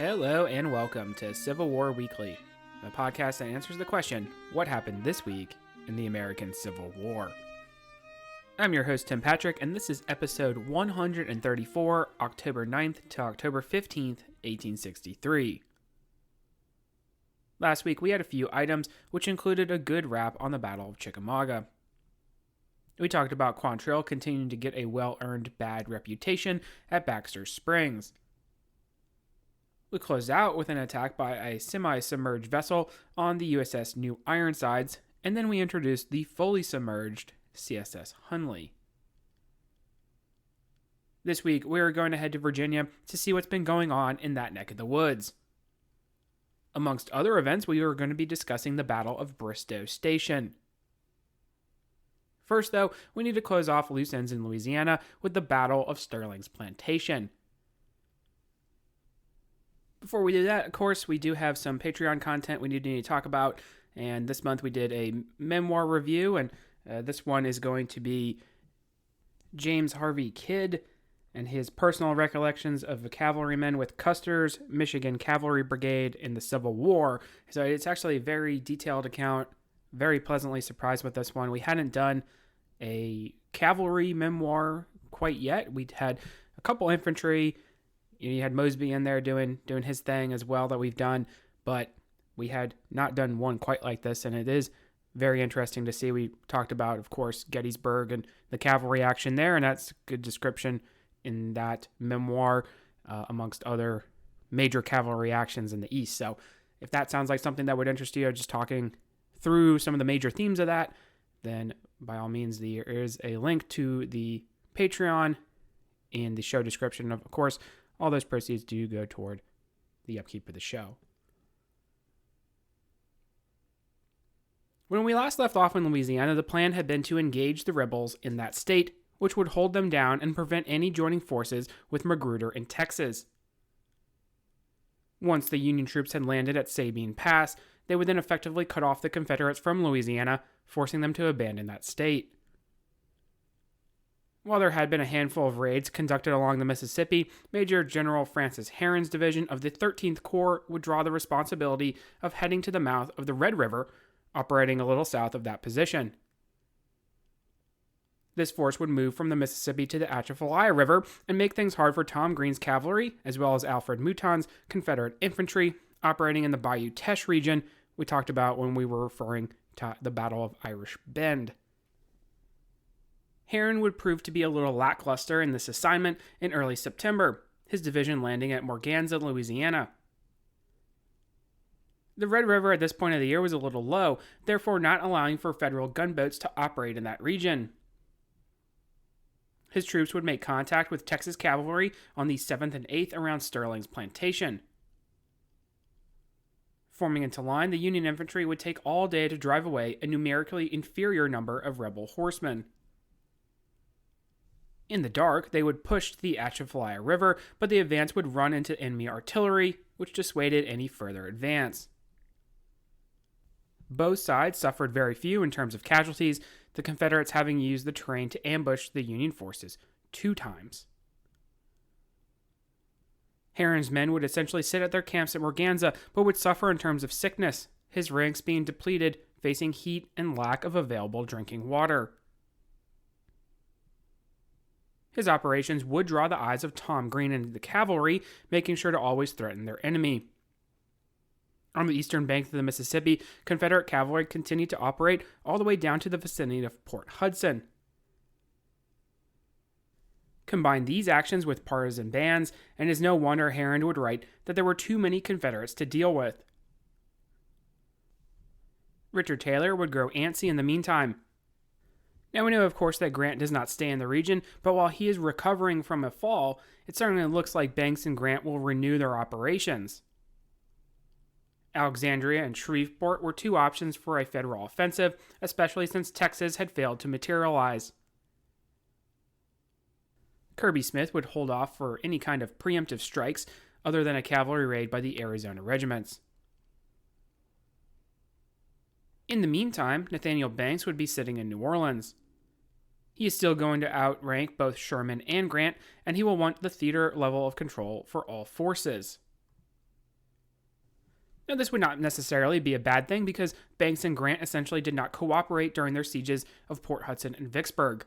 Hello and welcome to Civil War Weekly, a podcast that answers the question, what happened this week in the American Civil War? I'm your host, Tim Patrick, and this is episode 134, October 9th to October 15th, 1863. Last week, we had a few items, which included a good wrap on the Battle of Chickamauga. We talked about Quantrill continuing to get a well-earned bad reputation at Baxter's Springs. We closed out with an attack by a semi-submerged vessel on the USS New Ironsides, and then we introduced the fully submerged CSS Hunley. This week, we are going to head to Virginia to see what's been going on in that neck of the woods. Amongst other events, we are going to be discussing the Battle of Bristoe Station. First, though, we need to close off loose ends in Louisiana with the Battle of Stirling's Plantation. Before we do that, of course, we do have some Patreon content we need to talk about, and this month we did a memoir review, and this one is going to be James Harvey Kidd and his personal recollections of a cavalryman with Custer's Michigan Cavalry Brigade in the Civil War. So it's actually a very detailed account, very pleasantly surprised with this one. We hadn't done a cavalry memoir quite yet. We'd had a couple infantry. You had Mosby in there doing his thing as well that we've done, but we had not done one quite like this, and it is very interesting to see. We talked about, of course, Gettysburg and the cavalry action there, and that's a good description in that memoir amongst other major cavalry actions in the East. So if that sounds like something that would interest you, just talking through some of the major themes of that, then by all means, there is a link to the Patreon in the show description. Of course, all those proceeds do go toward the upkeep of the show. When we last left off in Louisiana, the plan had been to engage the rebels in that state, which would hold them down and prevent any joining forces with Magruder in Texas. Once the Union troops had landed at Sabine Pass, they would then effectively cut off the Confederates from Louisiana, forcing them to abandon that state. While there had been a handful of raids conducted along the Mississippi, Major General Francis Herron's division of the 13th Corps would draw the responsibility of heading to the mouth of the Red River, operating a little south of that position. This force would move from the Mississippi to the Atchafalaya River and make things hard for Tom Green's cavalry, as well as Alfred Mouton's Confederate infantry, operating in the Bayou Teche region we talked about when we were referring to the Battle of Irish Bend. Herron would prove to be a little lackluster in this assignment in early September, his division landing at Morganza, Louisiana. The Red River at this point of the year was a little low, therefore not allowing for federal gunboats to operate in that region. His troops would make contact with Texas cavalry on the 7th and 8th around Stirling's Plantation. Forming into line, the Union infantry would take all day to drive away a numerically inferior number of rebel horsemen. In the dark, they would push to the Atchafalaya River, but the advance would run into enemy artillery, which dissuaded any further advance. Both sides suffered very few in terms of casualties, the Confederates having used the terrain to ambush the Union forces 2 times. Herron's men would essentially sit at their camps at Morganza, but would suffer in terms of sickness, his ranks being depleted, facing heat and lack of available drinking water. His operations would draw the eyes of Tom Green and the cavalry, making sure to always threaten their enemy. On the eastern bank of the Mississippi, Confederate cavalry continued to operate all the way down to the vicinity of Port Hudson. Combine these actions with partisan bands, and it is no wonder Herron would write that there were too many Confederates to deal with. Richard Taylor would grow antsy in the meantime. Now we know, of course, that Grant does not stay in the region, but while he is recovering from a fall, it certainly looks like Banks and Grant will renew their operations. Alexandria and Shreveport were 2 options for a federal offensive, especially since Texas had failed to materialize. Kirby Smith would hold off for any kind of preemptive strikes other than a cavalry raid by the Arizona regiments. In the meantime, Nathaniel Banks would be sitting in New Orleans. He is still going to outrank both Sherman and Grant, and he will want the theater level of control for all forces. Now, this would not necessarily be a bad thing because Banks and Grant essentially did not cooperate during their sieges of Port Hudson and Vicksburg.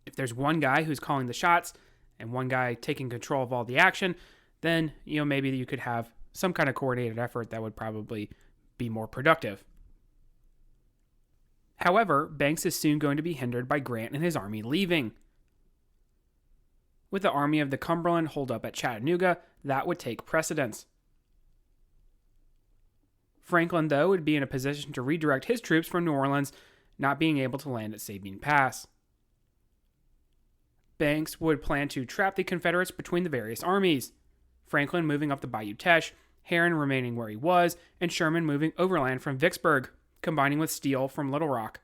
If there's one guy who's calling the shots and one guy taking control of all the action, then, maybe you could have some kind of coordinated effort that would probably be more productive. However, Banks is soon going to be hindered by Grant and his army leaving. With the Army of the Cumberland holed up at Chattanooga, that would take precedence. Franklin, though, would be in a position to redirect his troops from New Orleans, not being able to land at Sabine Pass. Banks would plan to trap the Confederates between the various armies, Franklin moving up the Bayou Teche, Herron remaining where he was, and Sherman moving overland from Vicksburg, combining with Steele from Little Rock.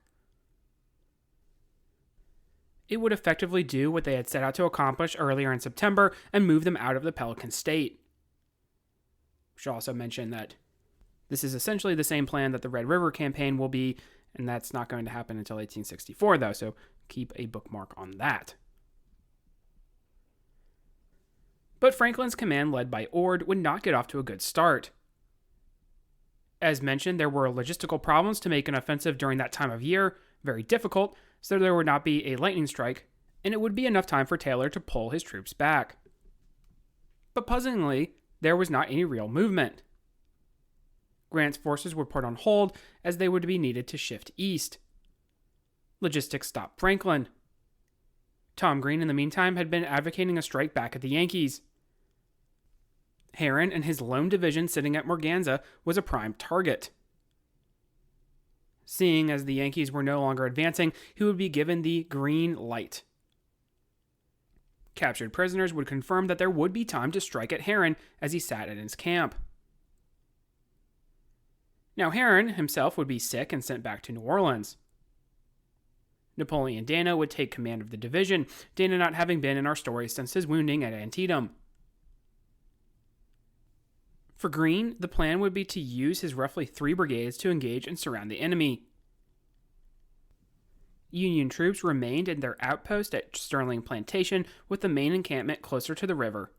It would effectively do what they had set out to accomplish earlier in September and move them out of the Pelican State. We should also mention that this is essentially the same plan that the Red River Campaign will be, and that's not going to happen until 1864, though, so keep a bookmark on that. But Franklin's command, led by Ord, would not get off to a good start. As mentioned, there were logistical problems to make an offensive during that time of year, very difficult, so there would not be a lightning strike, and it would be enough time for Taylor to pull his troops back. But puzzlingly, there was not any real movement. Grant's forces were put on hold as they would be needed to shift east. Logistics stopped Franklin. Tom Green, in the meantime, had been advocating a strike back at the Yankees. Herron and his lone division sitting at Morganza was a prime target. Seeing as the Yankees were no longer advancing, he would be given the green light. Captured prisoners would confirm that there would be time to strike at Herron as he sat in his camp. Now, Herron himself would be sick and sent back to New Orleans. Napoleon Dana would take command of the division, Dana not having been in our story since his wounding at Antietam. For Greene, the plan would be to use his roughly 3 brigades to engage and surround the enemy. Union troops remained in their outpost at Stirling Plantation, with the main encampment closer to the river.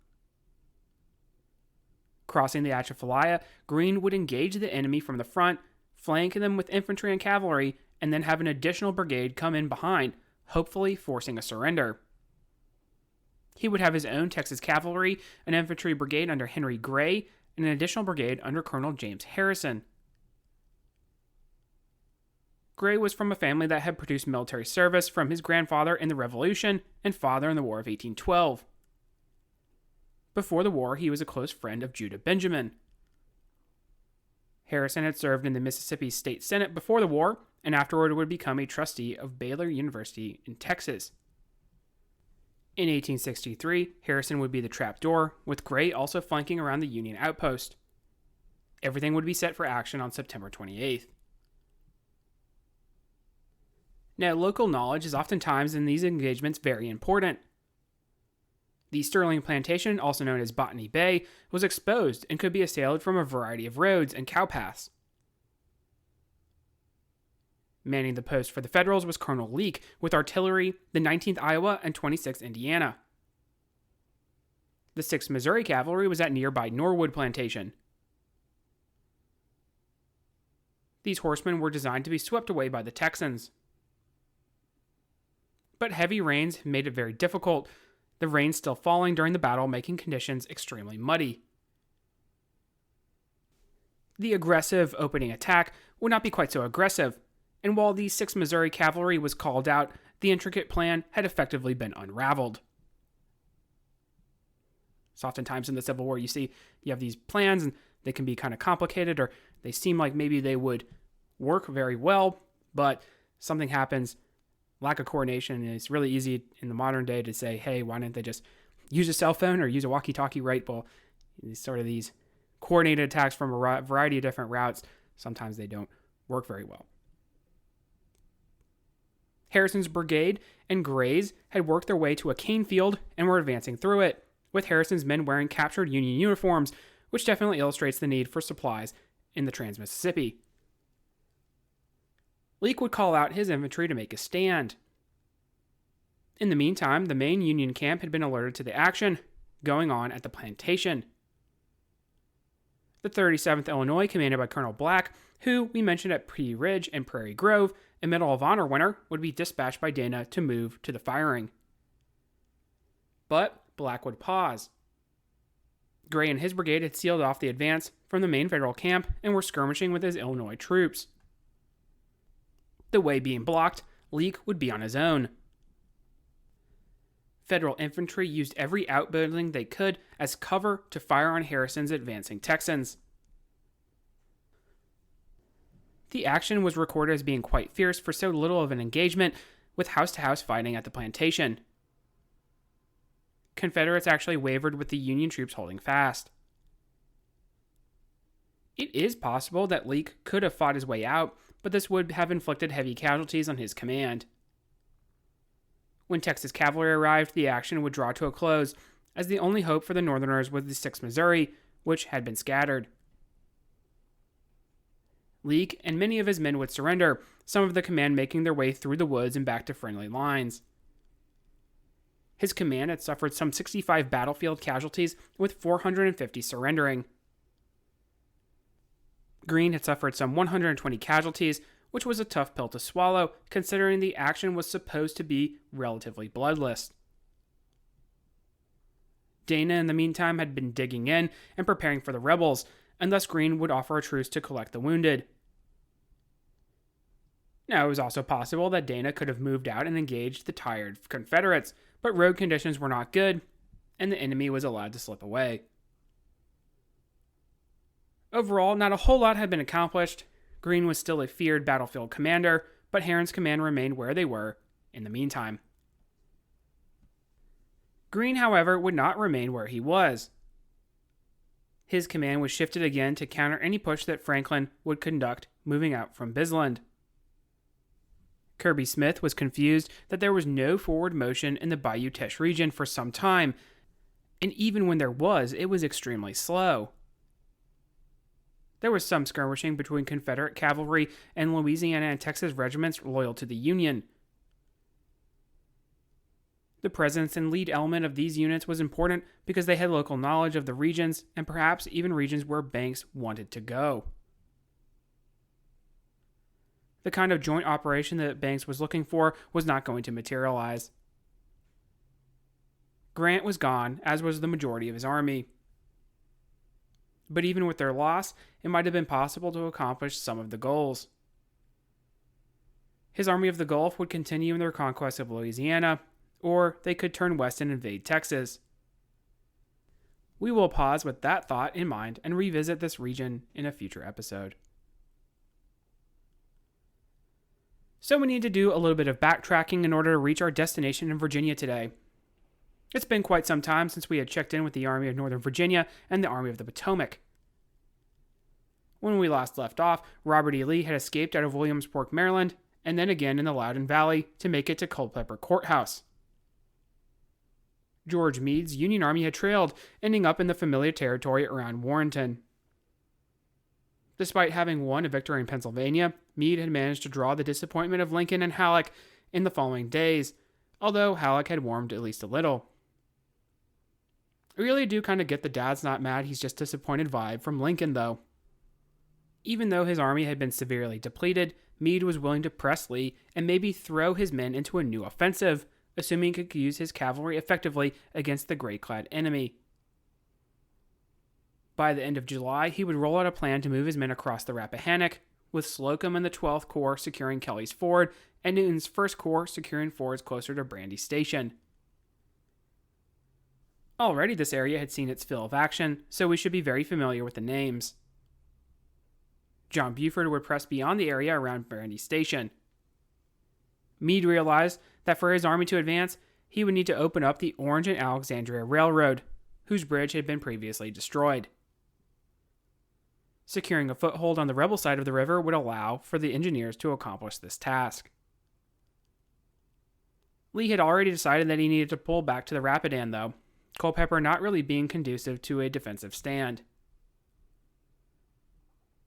Crossing the Atchafalaya, Greene would engage the enemy from the front, flank them with infantry and cavalry, and then have an additional brigade come in behind, hopefully forcing a surrender. He would have his own Texas cavalry, an infantry brigade under Henry Gray, and an additional brigade under Colonel James Harrison. Gray was from a family that had produced military service from his grandfather in the Revolution and father in the War of 1812. Before the war, he was a close friend of Judah Benjamin. Harrison had served in the Mississippi State Senate before the war, and afterward would become a trustee of Baylor University in Texas. In 1863, Harrison would be the trapdoor, with Gray also flanking around the Union outpost. Everything would be set for action on September 28th. Now, local knowledge is oftentimes in these engagements very important. The Stirling Plantation, also known as Botany Bay, was exposed and could be assailed from a variety of roads and cowpaths. Manning the post for the Federals was Colonel Leake, with artillery, the 19th Iowa and 26th Indiana. The 6th Missouri Cavalry was at nearby Norwood Plantation. These horsemen were designed to be swept away by the Texans. But heavy rains made it very difficult, the rain still falling during the battle, making conditions extremely muddy. The aggressive opening attack would not be quite so aggressive, and while the 6th Missouri Cavalry was called out, the intricate plan had effectively been unraveled. So oftentimes in the Civil War, you have these plans, and they can be kind of complicated, or they seem like maybe they would work very well, but something happens. Lack of coordination, and it's really easy in the modern day to say, hey, why didn't they just use a cell phone or use a walkie-talkie, right? Well, these coordinated attacks from a variety of different routes, sometimes they don't work very well. Harrison's brigade and Gray's had worked their way to a cane field and were advancing through it, with Harrison's men wearing captured Union uniforms, which definitely illustrates the need for supplies in the Trans-Mississippi. Leake would call out his infantry to make a stand. In the meantime, the main Union camp had been alerted to the action going on at the plantation. The 37th Illinois, commanded by Colonel Black, who we mentioned at Pea Ridge and Prairie Grove, a Medal of Honor winner, would be dispatched by Dana to move to the firing. But Black would pause. Gray and his brigade had sealed off the advance from the main federal camp and were skirmishing with his Illinois troops. The way being blocked, Leake would be on his own. Federal infantry used every outbuilding they could as cover to fire on Harrison's advancing Texans. The action was recorded as being quite fierce for so little of an engagement, with house-to-house fighting at the plantation. Confederates actually wavered with the Union troops holding fast. It is possible that Leake could have fought his way out, but this would have inflicted heavy casualties on his command. When Texas cavalry arrived, the action would draw to a close, as the only hope for the Northerners was the 6th Missouri, which had been scattered. Leake and many of his men would surrender, some of the command making their way through the woods and back to friendly lines. His command had suffered some 65 battlefield casualties, with 450 surrendering. Greene had suffered some 120 casualties, which was a tough pill to swallow, considering the action was supposed to be relatively bloodless. Dana, in the meantime, had been digging in and preparing for the rebels, and thus Greene would offer a truce to collect the wounded. Now, it was also possible that Dana could have moved out and engaged the tired Confederates, but road conditions were not good, and the enemy was allowed to slip away. Overall, not a whole lot had been accomplished. Greene was still a feared battlefield commander, but Herron's command remained where they were in the meantime. Greene, however, would not remain where he was. His command was shifted again to counter any push that Franklin would conduct moving out from Bisland. Kirby Smith was confused that there was no forward motion in the Bayou Teche region for some time, and even when there was, it was extremely slow. There was some skirmishing between Confederate cavalry and Louisiana and Texas regiments loyal to the Union. The presence and lead element of these units was important because they had local knowledge of the regions and perhaps even regions where Banks wanted to go. The kind of joint operation that Banks was looking for was not going to materialize. Grant was gone, as was the majority of his army. But even with their loss, it might have been possible to accomplish some of the goals. His Army of the Gulf would continue in their conquest of Louisiana, or they could turn west and invade Texas. We will pause with that thought in mind and revisit this region in a future episode. So we need to do a little bit of backtracking in order to reach our destination in Virginia today. It's been quite some time since we had checked in with the Army of Northern Virginia and the Army of the Potomac. When we last left off, Robert E. Lee had escaped out of Williamsport, Maryland, and then again in the Loudoun Valley to make it to Culpeper Courthouse. George Meade's Union Army had trailed, ending up in the familiar territory around Warrenton. Despite having won a victory in Pennsylvania, Meade had managed to draw the disappointment of Lincoln and Halleck in the following days, although Halleck had warmed at least a little. I really do kind of get the dad's not mad, he's just disappointed vibe from Lincoln, though. Even though his army had been severely depleted, Meade was willing to press Lee and maybe throw his men into a new offensive, assuming he could use his cavalry effectively against the gray-clad enemy. By the end of July, he would roll out a plan to move his men across the Rappahannock, with Slocum and the 12th Corps securing Kelly's Ford, and Newton's 1st Corps securing fords closer to Brandy Station. Already this area had seen its fill of action, so we should be very familiar with the names. John Buford would press beyond the area around Brandy Station. Meade realized that for his army to advance, he would need to open up the Orange and Alexandria Railroad, whose bridge had been previously destroyed. Securing a foothold on the rebel side of the river would allow for the engineers to accomplish this task. Lee had already decided that he needed to pull back to the Rapidan, though, Culpeper not really being conducive to a defensive stand.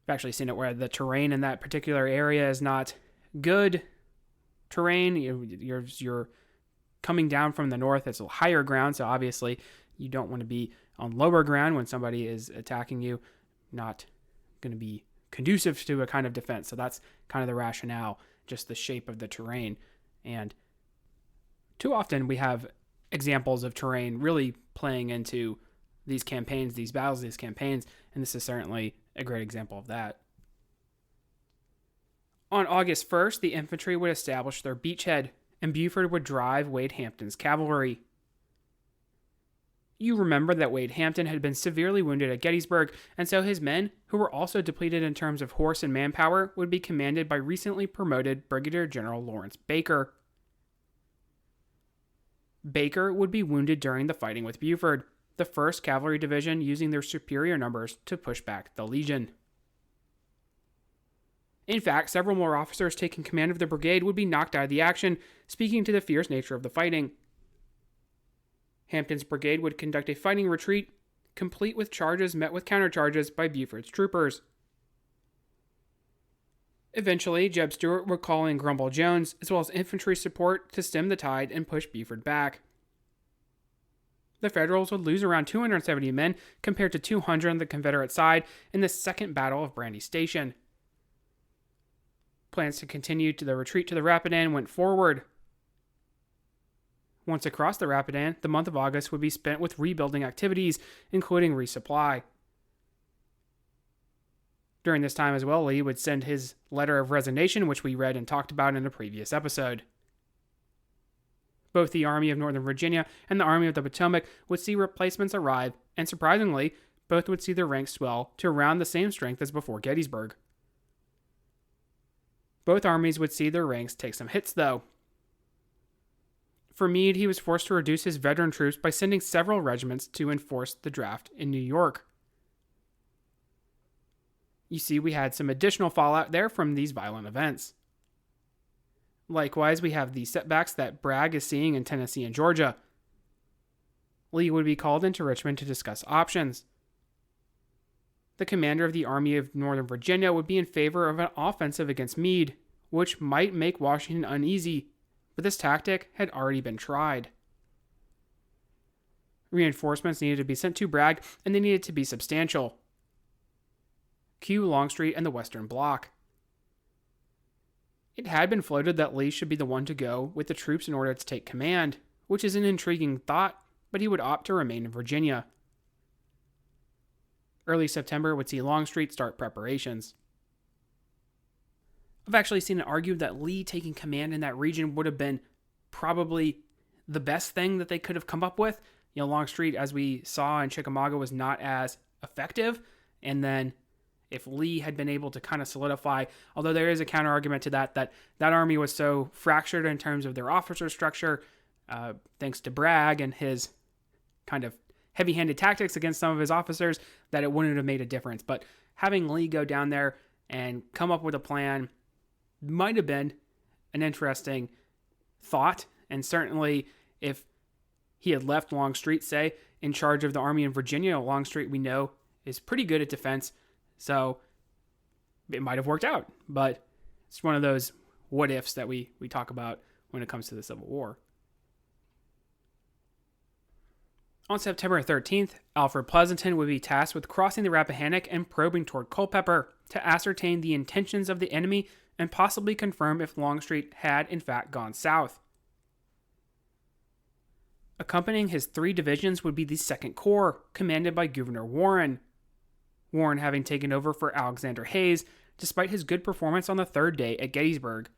I've actually seen it where the terrain in that particular area is not good terrain. You're coming down from the north. It's a higher ground, so obviously you don't want to be on lower ground when somebody is attacking you not going to be conducive to a kind of defense. So that's kind of the rationale, just the shape of the terrain. And too often we have examples of terrain really playing into these campaigns, these battles, these campaigns, and this is certainly a great example of that. On August 1st, the infantry would establish their beachhead, and Buford would drive Wade Hampton's cavalry. You remember that Wade Hampton had been severely wounded at Gettysburg, and so his men, who were also depleted in terms of horse and manpower, would be commanded by recently promoted Brigadier General Lawrence Baker. Baker would be wounded during the fighting with Buford, the 1st Cavalry Division using their superior numbers to push back the Legion. In fact, several more officers taking command of the brigade would be knocked out of the action, speaking to the fierce nature of the fighting. Hampton's brigade would conduct a fighting retreat, complete with charges met with countercharges by Buford's troopers. Eventually, Jeb Stuart would call in Grumble Jones, as well as infantry support to stem the tide and push Buford back. The Federals would lose around 270 men compared to 200 on the Confederate side in the Second Battle of Brandy Station. Plans to continue to the retreat to the Rapidan went forward. Once across the Rapidan, the month of August would be spent with rebuilding activities, including resupply. During this time as well, Lee would send his letter of resignation, which we read and talked about in a previous episode. Both the Army of Northern Virginia and the Army of the Potomac would see replacements arrive, and surprisingly, both would see their ranks swell to around the same strength as before Gettysburg. Both armies would see their ranks take some hits, though. For Meade, he was forced to reduce his veteran troops by sending several regiments to enforce the draft in New York. You see, we had some additional fallout there from these violent events. Likewise, we have the setbacks that Bragg is seeing in Tennessee and Georgia. Lee would be called into Richmond to discuss options. The commander of the Army of Northern Virginia would be in favor of an offensive against Meade, which might make Washington uneasy, but this tactic had already been tried. Reinforcements needed to be sent to Bragg, and they needed to be substantial. Cue Longstreet and the Western Bloc. It had been floated that Lee should be the one to go with the troops in order to take command, which is an intriguing thought, but he would opt to remain in Virginia. Early September would see Longstreet start preparations. I've actually seen it argued that Lee taking command in that region would have been probably the best thing that they could have come up with. You know, Longstreet, as we saw in Chickamauga, was not as effective, and then if Lee had been able to kind of solidify, although there is a counter argument to that army was so fractured in terms of their officer structure, thanks to Bragg and his kind of heavy-handed tactics against some of his officers, that it wouldn't have made a difference. But having Lee go down there and come up with a plan might have been an interesting thought, and certainly if he had left Longstreet, say, in charge of the army in Virginia, Longstreet, we know, is pretty good at defense, so it might have worked out. But it's one of those what-ifs that we talk about when it comes to the Civil War. On September 13th, Alfred Pleasonton would be tasked with crossing the Rappahannock and probing toward Culpeper to ascertain the intentions of the enemy and possibly confirm if Longstreet had in fact gone south. Accompanying his 3 divisions would be the 2nd Corps, commanded by Gouverneur Warren. Warren having taken over for Alexander Hayes, despite his good performance on the 3rd day at Gettysburg.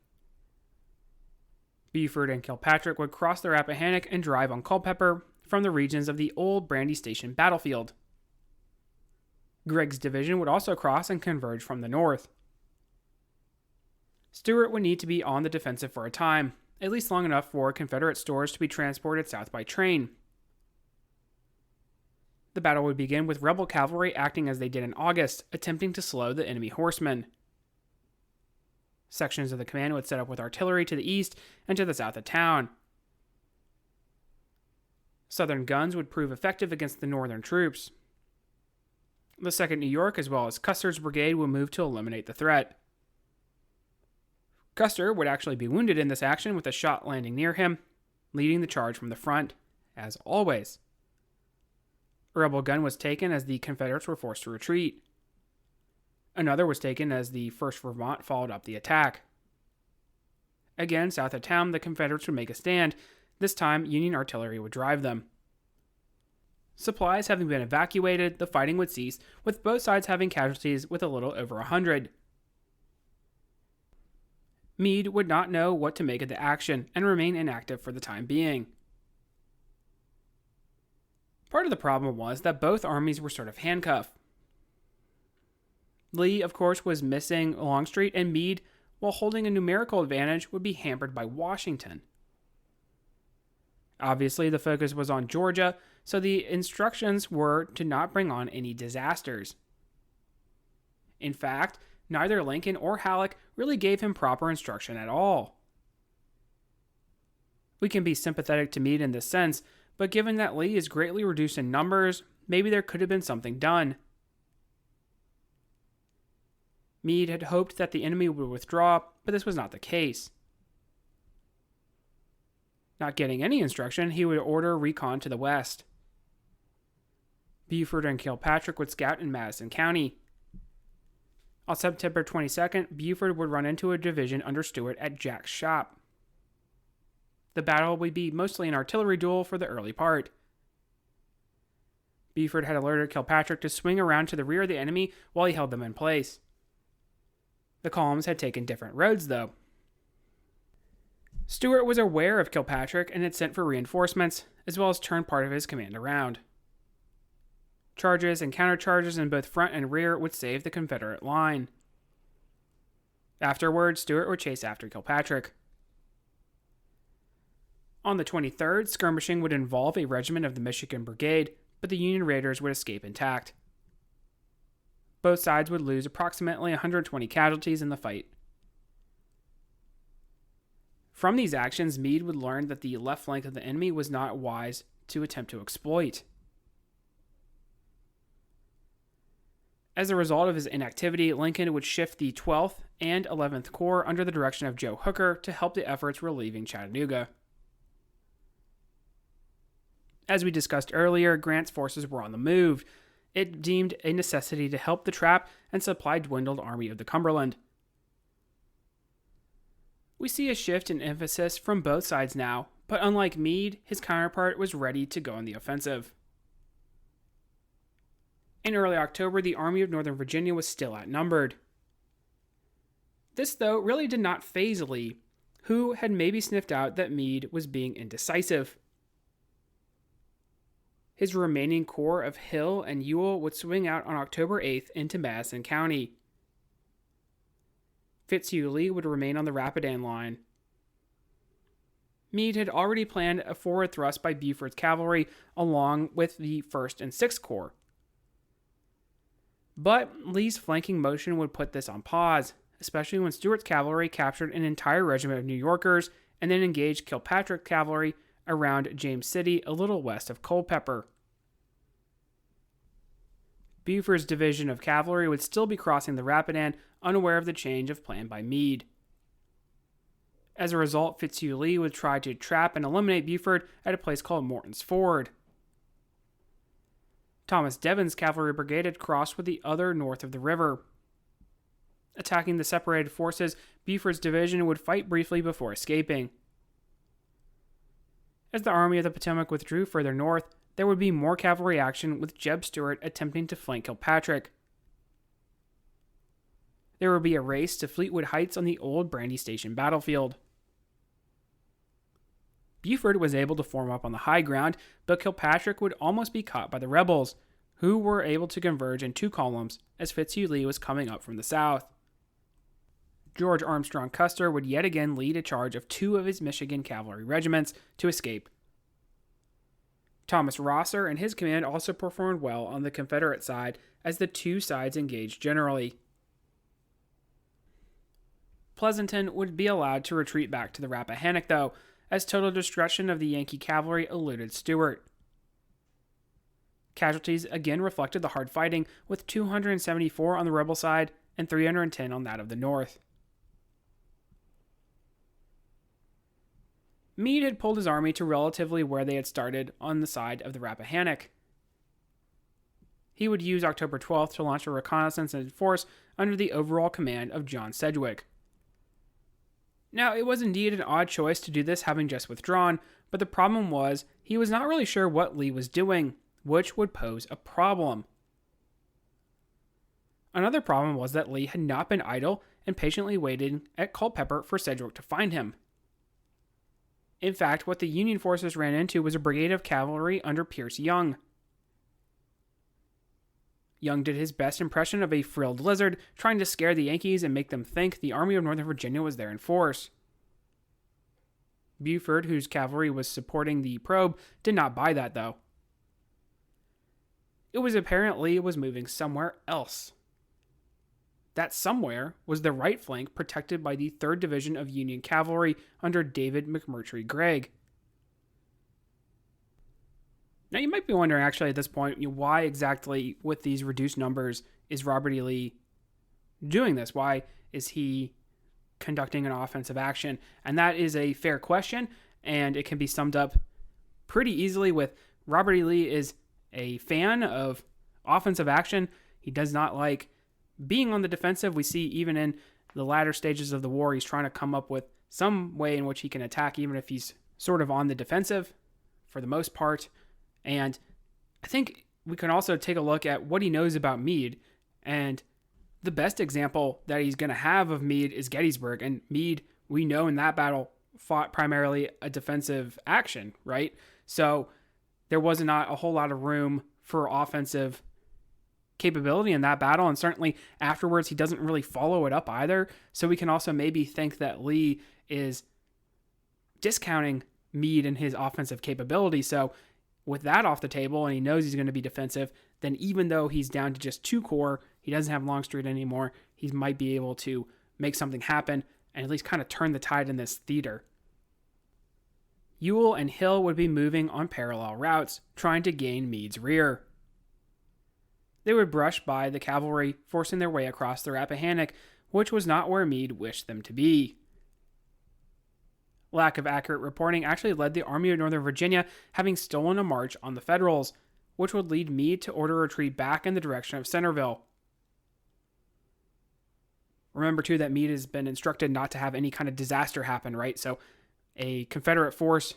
Buford and Kilpatrick would cross the Rappahannock and drive on Culpeper from the regions of the old Brandy Station battlefield. Gregg's division would also cross and converge from the north. Stuart would need to be on the defensive for a time, at least long enough for Confederate stores to be transported south by train. The battle would begin with rebel cavalry acting as they did in August, attempting to slow the enemy horsemen. Sections of the command would set up with artillery to the east and to the south of town. Southern guns would prove effective against the northern troops. The 2nd New York, as well as Custer's brigade, would move to eliminate the threat. Custer would actually be wounded in this action with a shot landing near him, leading the charge from the front, as always. A rebel gun was taken as the Confederates were forced to retreat. Another was taken as the 1st Vermont followed up the attack. Again, south of town, the Confederates would make a stand. This time, Union artillery would drive them. Supplies having been evacuated, the fighting would cease, with both sides having casualties with a little over 100. Meade would not know what to make of the action and remain inactive for the time being. Part of the problem was that both armies were sort of handcuffed. Lee, of course, was missing Longstreet, and Meade, while holding a numerical advantage, would be hampered by Washington. Obviously, the focus was on Georgia, so the instructions were to not bring on any disasters. In fact, neither Lincoln or Halleck really gave him proper instruction at all. We can be sympathetic to Meade in this sense, but given that Lee is greatly reduced in numbers, maybe there could have been something done. Meade had hoped that the enemy would withdraw, but this was not the case. Not getting any instruction, he would order recon to the west. Buford and Kilpatrick would scout in Madison County. On September 22nd, Buford would run into a division under Stuart at Jack's Shop. The battle would be mostly an artillery duel for the early part. Buford had alerted Kilpatrick to swing around to the rear of the enemy while he held them in place. The columns had taken different roads, though. Stuart was aware of Kilpatrick and had sent for reinforcements, as well as turned part of his command around. Charges and countercharges in both front and rear would save the Confederate line. Afterwards, Stuart would chase after Kilpatrick. On the 23rd, skirmishing would involve a regiment of the Michigan Brigade, but the Union raiders would escape intact. Both sides would lose approximately 120 casualties in the fight. From these actions, Meade would learn that the left flank of the enemy was not wise to attempt to exploit. As a result of his inactivity, Lincoln would shift the 12th and 11th Corps under the direction of Joe Hooker to help the efforts relieving Chattanooga. As we discussed earlier, Grant's forces were on the move. It deemed a necessity to help the trapped and supply-dwindled Army of the Cumberland. We see a shift in emphasis from both sides now, but unlike Meade, his counterpart was ready to go on the offensive. In early October, the Army of Northern Virginia was still outnumbered. This, though, really did not faze Lee, who had maybe sniffed out that Meade was being indecisive. His remaining corps of Hill and Ewell would swing out on October 8th into Madison County. Fitzhugh Lee would remain on the Rapidan line. Meade had already planned a forward thrust by Buford's cavalry along with the 1st and 6th Corps. But Lee's flanking motion would put this on pause, especially when Stuart's cavalry captured an entire regiment of New Yorkers and then engaged Kilpatrick's cavalry around James City a little west of Culpeper. Buford's division of cavalry would still be crossing the Rapidan, unaware of the change of plan by Meade. As a result, Fitzhugh Lee would try to trap and eliminate Buford at a place called Morton's Ford. Thomas Devon's cavalry brigade had crossed with the other north of the river. Attacking the separated forces, Buford's division would fight briefly before escaping. As the Army of the Potomac withdrew further north, there would be more cavalry action with Jeb Stuart attempting to flank Kilpatrick. There would be a race to Fleetwood Heights on the old Brandy Station battlefield. Buford was able to form up on the high ground, but Kilpatrick would almost be caught by the rebels, who were able to converge in two columns as Fitzhugh Lee was coming up from the south. George Armstrong Custer would yet again lead a charge of two of his Michigan cavalry regiments to escape. Thomas Rosser and his command also performed well on the Confederate side as the two sides engaged generally. Pleasanton would be allowed to retreat back to the Rappahannock, though, as total destruction of the Yankee cavalry eluded Stuart. Casualties again reflected the hard fighting, with 274 on the rebel side and 310 on that of the North. Meade had pulled his army to relatively where they had started on the side of the Rappahannock. he would use October 12th to launch a reconnaissance in force under the overall command of John Sedgwick. Now, it was indeed an odd choice to do this having just withdrawn, but the problem was he was not really sure what Lee was doing, which would pose a problem. Another problem was that Lee had not been idle and patiently waited at Culpeper for Sedgwick to find him. In fact, what the Union forces ran into was a brigade of cavalry under Pierce Young. Young did his best impression of a frilled lizard, trying to scare the Yankees and make them think the Army of Northern Virginia was there in force. Buford, whose cavalry was supporting the probe, did not buy that, though. It was apparent Lee was moving somewhere else. That somewhere was the right flank protected by the 3rd Division of Union Cavalry under David McMurtry Gregg. Now, you might be wondering, actually, at this point, why exactly, with these reduced numbers, is Robert E. Lee doing this? Why is he conducting an offensive action? And that is a fair question, and it can be summed up pretty easily with Robert E. Lee is a fan of offensive action. He does not like being on the defensive. We see even in the latter stages of the war, he's trying to come up with some way in which he can attack, even if he's sort of on the defensive for the most part. And I think we can also take a look at what he knows about Meade. And the best example that he's going to have of Meade is Gettysburg. And Meade, we know in that battle, fought primarily a defensive action, right? So there was not a whole lot of room for offensive capability in that battle. And certainly afterwards, he doesn't really follow it up either. So we can also maybe think that Lee is discounting Meade and his offensive capability. So with that off the table, and he knows he's going to be defensive, then even though he's down to just 2 corps, he doesn't have Longstreet anymore, he might be able to make something happen and at least kind of turn the tide in this theater. Ewell and Hill would be moving on parallel routes, trying to gain Meade's rear. They would brush by the cavalry, forcing their way across the Rappahannock, which was not where Meade wished them to be. Lack of accurate reporting actually led the Army of Northern Virginia having stolen a march on the Federals, which would lead Meade to order a retreat back in the direction of Centerville. Remember, too, that Meade has been instructed not to have any kind of disaster happen, right? So a Confederate force,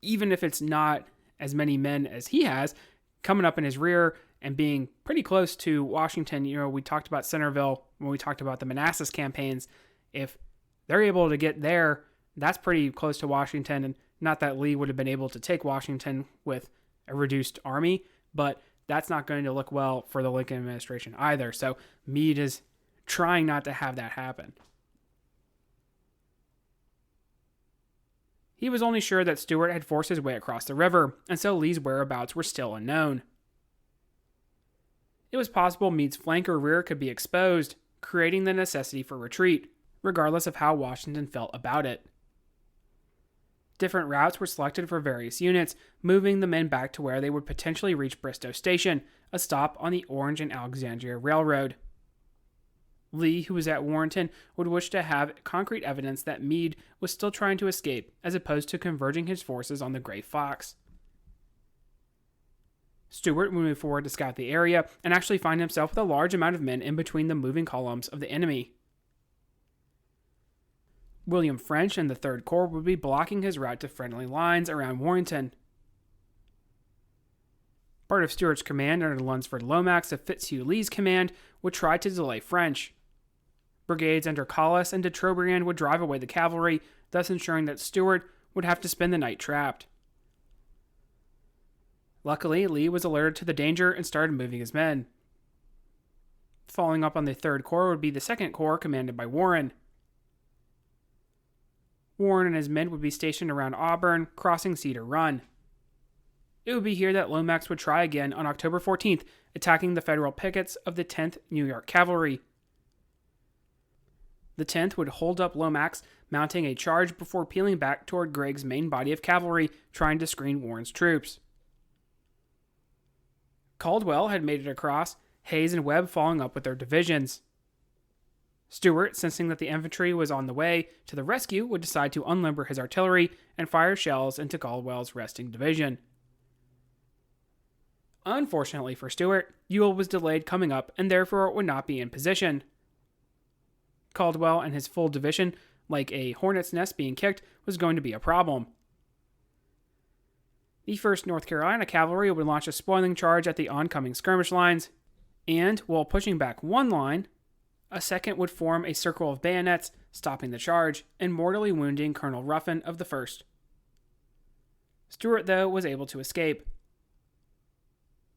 even if it's not as many men as he has, coming up in his rear and being pretty close to Washington. We talked about Centerville when we talked about the Manassas campaigns. If they're able to get there, that's pretty close to Washington, and not that Lee would have been able to take Washington with a reduced army, but that's not going to look well for the Lincoln administration either. So Meade is trying not to have that happen. He was only sure that Stuart had forced his way across the river, and so Lee's whereabouts were still unknown. It was possible Meade's flank or rear could be exposed, creating the necessity for retreat, regardless of how Washington felt about it. Different routes were selected for various units, moving the men back to where they would potentially reach Bristoe Station, a stop on the Orange and Alexandria Railroad. Lee, who was at Warrenton, would wish to have concrete evidence that Meade was still trying to escape, as opposed to converging his forces on the Gray Fox. Stuart would move forward to scout the area and actually find himself with a large amount of men in between the moving columns of the enemy. William French and the 3rd Corps would be blocking his route to friendly lines around Warrenton. Part of Stuart's command under Lunsford Lomax of Fitzhugh Lee's command would try to delay French. Brigades under Collis and de Trobriand would drive away the cavalry, thus ensuring that Stuart would have to spend the night trapped. Luckily, Lee was alerted to the danger and started moving his men. Following up on the 3rd Corps would be the 2nd Corps commanded by Warren. Warren and his men would be stationed around Auburn, crossing Cedar Run. It would be here that Lomax would try again on October 14th, attacking the Federal pickets of the 10th New York Cavalry. The 10th would hold up Lomax, mounting a charge before peeling back toward Gregg's main body of cavalry, trying to screen Warren's troops. Caldwell had made it across, Hayes and Webb following up with their divisions. Stuart, sensing that the infantry was on the way to the rescue, would decide to unlimber his artillery and fire shells into Caldwell's resting division. Unfortunately for Stuart, Ewell was delayed coming up and therefore would not be in position. Caldwell and his full division, like a hornet's nest being kicked, was going to be a problem. The 1st North Carolina Cavalry would launch a spoiling charge at the oncoming skirmish lines, and while pushing back one line, a second would form a circle of bayonets, stopping the charge and mortally wounding Colonel Ruffin of the 1st. Stuart, though, was able to escape.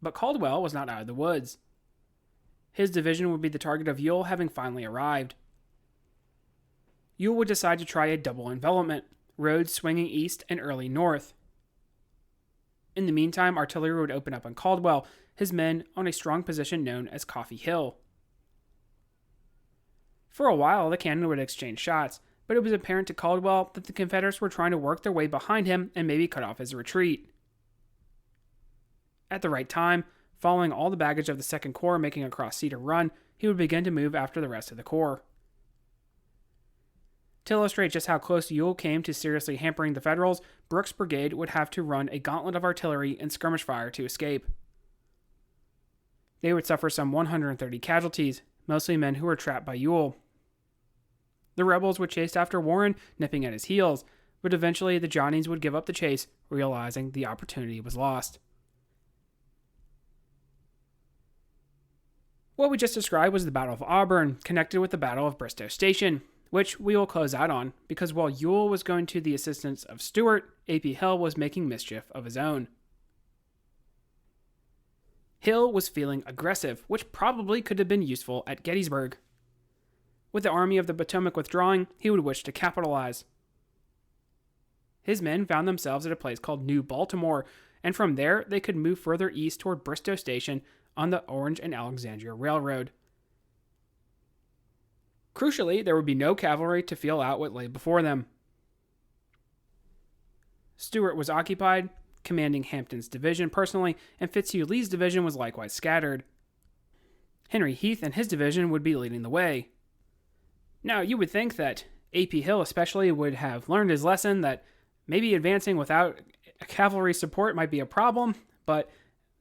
But Caldwell was not out of the woods. His division would be the target of Ewell having finally arrived. Ewell would decide to try a double envelopment, roads swinging east and early north. In the meantime, artillery would open up on Caldwell, his men on a strong position known as Coffee Hill. For a while, the cannon would exchange shots, but it was apparent to Caldwell that the Confederates were trying to work their way behind him and maybe cut off his retreat. At the right time, following all the baggage of the 2nd Corps making across Cedar Run, he would begin to move after the rest of the Corps. To illustrate just how close Ewell came to seriously hampering the Federals, Brooks' brigade would have to run a gauntlet of artillery and skirmish fire to escape. They would suffer some 130 casualties, mostly men who were trapped by Ewell. The rebels would chase after Warren, nipping at his heels, but eventually the Johnnies would give up the chase, realizing the opportunity was lost. What we just described was the Battle of Auburn, connected with the Battle of Bristoe Station, which we will close out on, because while Ewell was going to the assistance of Stuart, A.P. Hill was making mischief of his own. Hill was feeling aggressive, which probably could have been useful at Gettysburg. With the Army of the Potomac withdrawing, he would wish to capitalize. His men found themselves at a place called New Baltimore, and from there they could move further east toward Bristoe Station on the Orange and Alexandria Railroad. Crucially, there would be no cavalry to feel out what lay before them. Stuart was occupied, commanding Hampton's division personally, and Fitzhugh Lee's division was likewise scattered. Henry Heath and his division would be leading the way. Now, you would think that A.P. Hill especially would have learned his lesson that maybe advancing without cavalry support might be a problem, but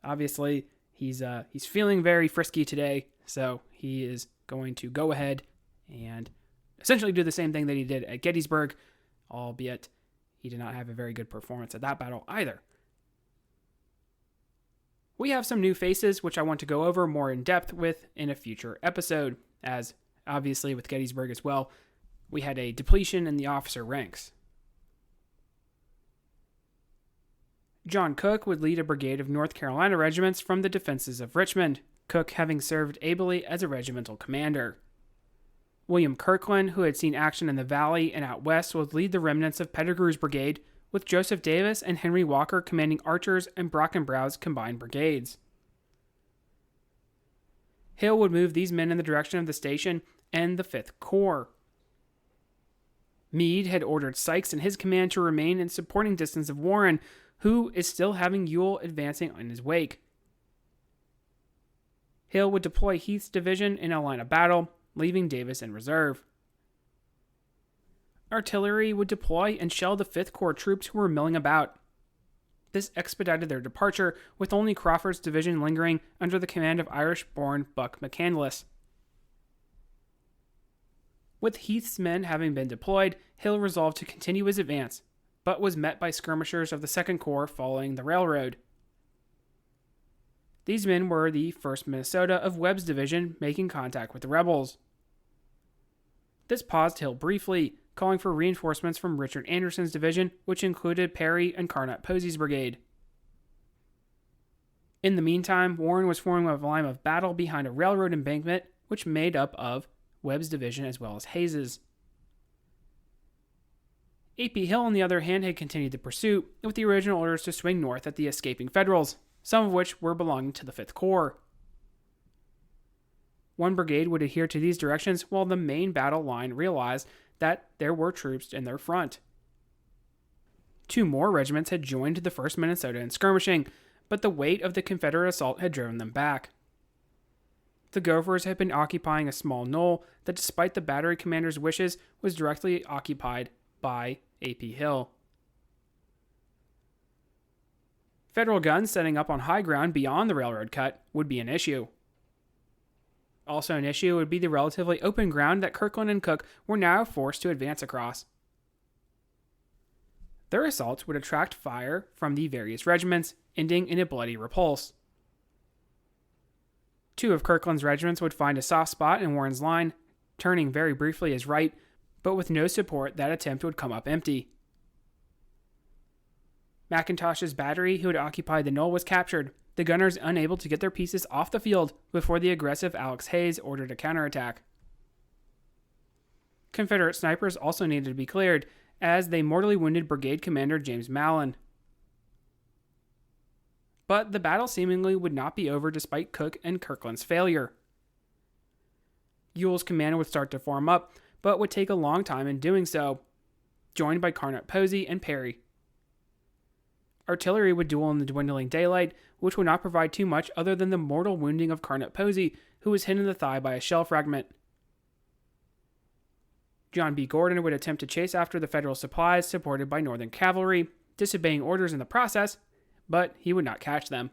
obviously he's feeling very frisky today, so he is going to go ahead and essentially do the same thing that he did at Gettysburg, albeit he did not have a very good performance at that battle either. We have some new faces, which I want to go over more in depth with in a future episode, as obviously with Gettysburg as well, we had a depletion in the officer ranks. John Cook would lead a brigade of North Carolina regiments from the defenses of Richmond, Cook having served ably as a regimental commander. William Kirkland, who had seen action in the Valley and out west, would lead the remnants of Pettigrew's brigade, with Joseph Davis and Henry Walker commanding Archer's and Brockenbrow's combined brigades. Hill would move these men in the direction of the station and the 5th Corps. Meade had ordered Sykes and his command to remain in supporting distance of Warren, who is still having Ewell advancing in his wake. Hill would deploy Heath's division in a line of battle, leaving Davis in reserve. Artillery would deploy and shell the 5th Corps troops who were milling about. This expedited their departure, with only Crawford's division lingering under the command of Irish-born Buck McCandless. With Heath's men having been deployed, Hill resolved to continue his advance, but was met by skirmishers of the 2nd Corps following the railroad. These men were the 1st Minnesota of Webb's division making contact with the rebels. This paused Hill briefly, calling for reinforcements from Richard Anderson's division, which included Perry and Carnot Posey's brigade. In the meantime, Warren was forming a line of battle behind a railroad embankment, which made up of Webb's division as well as Hayes's. A.P. Hill, on the other hand, had continued the pursuit, with the original orders to swing north at the escaping Federals, some of which were belonging to the 5th Corps. One brigade would adhere to these directions while the main battle line realized that there were troops in their front. 2 more regiments had joined the 1st Minnesota in skirmishing, but the weight of the Confederate assault had driven them back. The Gophers had been occupying a small knoll that, despite the battery commander's wishes, was directly occupied by A.P. Hill. Federal guns setting up on high ground beyond the railroad cut would be an issue. Also an issue would be the relatively open ground that Kirkland and Cooke were now forced to advance across. Their assaults would attract fire from the various regiments, ending in a bloody repulse. Two of Kirkland's regiments would find a soft spot in Warren's line, turning very briefly his right, but with no support, that attempt would come up empty. McIntosh's battery, who had occupied the knoll, was captured, the gunners unable to get their pieces off the field before the aggressive Alex Hayes ordered a counterattack. Confederate snipers also needed to be cleared, as they mortally wounded Brigade Commander James Mallon. But the battle seemingly would not be over despite Cooke and Kirkland's failure. Ewell's command would start to form up, but would take a long time in doing so, joined by Carnot Posey and Perry. Artillery would duel in the dwindling daylight, which would not provide too much other than the mortal wounding of Carnot Posey, who was hit in the thigh by a shell fragment. John B. Gordon would attempt to chase after the Federal supplies supported by Northern cavalry, disobeying orders in the process, but he would not catch them.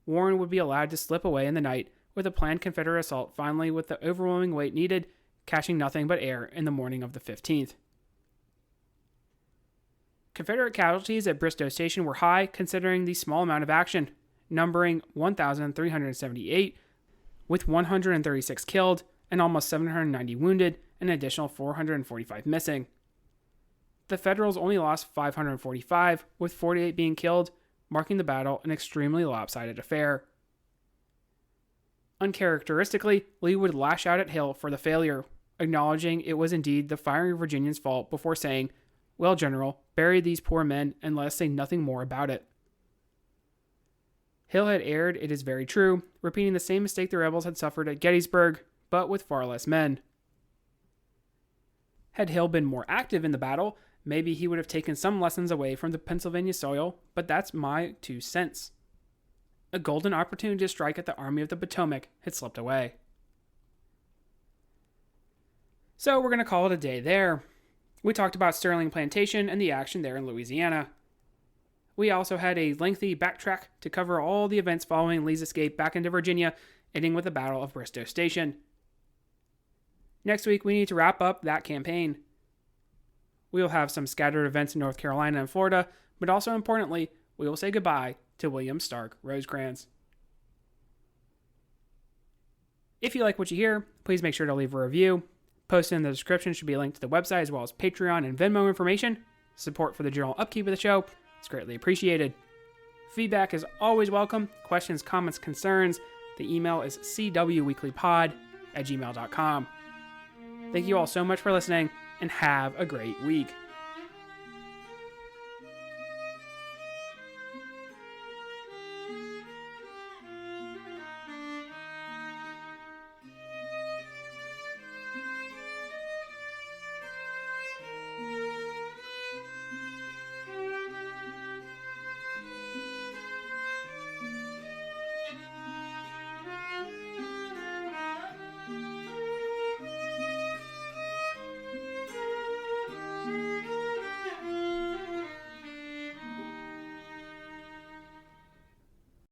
Warren would be allowed to slip away in the night, with a planned Confederate assault finally with the overwhelming weight needed, catching nothing but air in the morning of the 15th. Confederate casualties at Bristoe Station were high considering the small amount of action, numbering 1,378, with 136 killed and almost 790 wounded, and an additional 445 missing. The Federals only lost 545, with 48 being killed, marking the battle an extremely lopsided affair. Uncharacteristically, Lee would lash out at Hill for the failure, acknowledging it was indeed the firing Virginians' fault before saying, "Well, General, bury these poor men and let us say nothing more about it." Hill had erred, it is very true, repeating the same mistake the rebels had suffered at Gettysburg, but with far less men. Had Hill been more active in the battle, maybe he would have taken some lessons away from the Pennsylvania soil, but that's my 2 cents. A golden opportunity to strike at the Army of the Potomac had slipped away. So we're going to call it a day there. We talked about Stirling Plantation and the action there in Louisiana. We also had a lengthy backtrack to cover all the events following Lee's escape back into Virginia, ending with the Battle of Bristoe Station. Next week, we need to wrap up that campaign. We will have some scattered events in North Carolina and Florida, but also importantly, we will say goodbye to William Stark Rosecrans. If you like what you hear, please make sure to leave a review. Posted in the description should be a link to the website as well as Patreon and Venmo information. Support for the general upkeep of the show is greatly appreciated. Feedback is always welcome. Questions, comments, concerns. The email is cwweeklypod@gmail.com. Thank you all so much for listening, and have a great week.